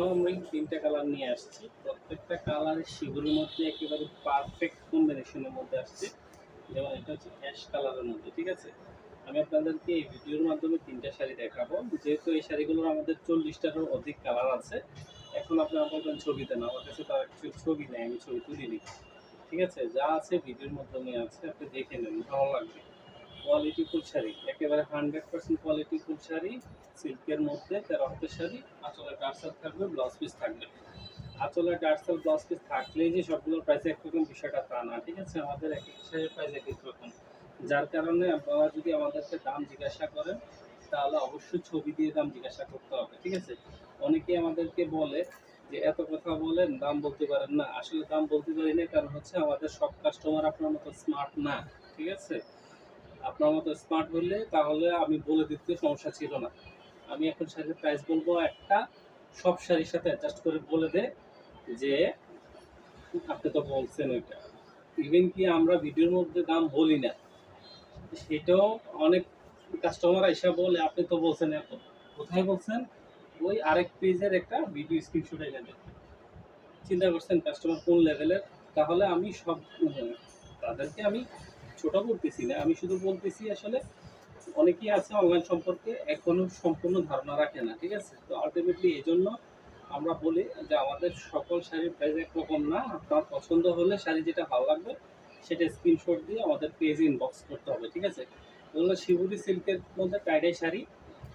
এখানেও আমরা তিনটা কালার নিয়ে আসছি। প্রত্যেকটা কালারের শিবুরের মধ্যে একেবারে পারফেক্ট কম্বিনেশনের মধ্যে আসছে। যেমন এটা হচ্ছে অ্যাশ কালারের মধ্যে, ঠিক আছে? আমি আপনাদেরকে এই ভিডিওর মাধ্যমে তিনটা শাড়ি দেখাবো। যেহেতু এই শাড়িগুলোর আমাদের 40টারও অধিক কালার আছে। এখন আপনারা বলবেন ছবিতে না, আমার কাছে তো অ্যাকচুয়ালি ছবি নেই, আমি ছবি তুলিনি। ঠিক আছে? যা আছে ভিডিওর মাধ্যমে আছে, আপনি দেখে নেন, ভালো লাগবে। কোয়ালিটি ফুল শাড়ি, একেবারে 100% কোয়ালিটি ফুল শাড়ি, সিল্কের মধ্যে 13 হাতের শাড়ি। আঁচলে টার্সাল থাকবে, ব্লাউজ পিস থাকবে। আঁচলে টার্সাল ব্লাউজ পিস থাকলেই যে সবগুলোর প্রাইস একরকম বিষয়টা তা না, ঠিক আছে? আমাদের এক এক শাড়ির প্রাইস এক এক রকম। যার কারণে আপনারা যদি আমাদেরকে দাম জিজ্ঞাসা করেন, তাহলে অবশ্যই ছবি দিয়ে দাম জিজ্ঞাসা করতে হবে, ঠিক আছে? অনেকেই আমাদেরকে বলে যে এত কথা বলেন, দাম বলতে পারেন না। আসলে দাম বলতে পারি না, কারণ হচ্ছে আমাদের সব কাস্টমার আপনার মতো স্মার্ট না, ঠিক আছে? আপনার মতো স্মার্ট হলে তাহলে আমি বলে দিতে সমস্যা ছিল না। আমি এখন শাড়ির প্রাইস বলবো একটা, সব শাড়ির সাথে অ্যাডজাস্ট করে বলে দে যে আপনি তো বলছেন ওইটা। ইভেন কি আমরা ভিডিওর মধ্যে দাম বলি না, সেটাও অনেক কাস্টমার এসে বলে আপনি তো বলছেন এত। কোথায় বলছেন? ওই আরেক পেজের একটা ভিডিও স্ক্রিনশট এনে দেন। চিন্তা করছেন কাস্টমার কোন লেভেলের? তাহলে আমি সব তাদেরকে আমি ছোট করতেছি না, আমি শুধু বলতেছি আসলে অনেকেই আছে অনলাইন সম্পর্কে এখনো সম্পূর্ণ ধারণা রাখে না, ঠিক আছে? তো আলটিমেটলি এই জন্য আমরা বলি যে আমাদের সকল শাড়ির প্রাইস একরকম না। আপনার পছন্দ হলে শাড়ি যেটা ভালো লাগবে সেটা স্ক্রিনশট দিয়ে আমাদের পেজে ইনবক্স করতে হবে, ঠিক আছে? এগুলো শিবুরি সিল্কের মধ্যে টাইডাই শাড়ি,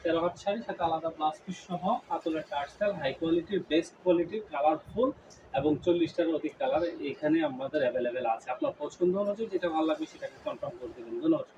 13 হাত শাড়ি, সাথে আলাদা ব্লাউজ পিস সহ, আঁচলের টার্সেল, হাই কোয়ালিটির, বেস্ট কোয়ালিটির, কালারফুল এবং 40টার অধিক কালার এখানে আমাদের অ্যাভেলেবেল আছে। আপনার পছন্দ অনুযায়ী যেটা ভালো লাগবে সেটাকে কনফার্ম করে দেবেন। ধন্যবাদ।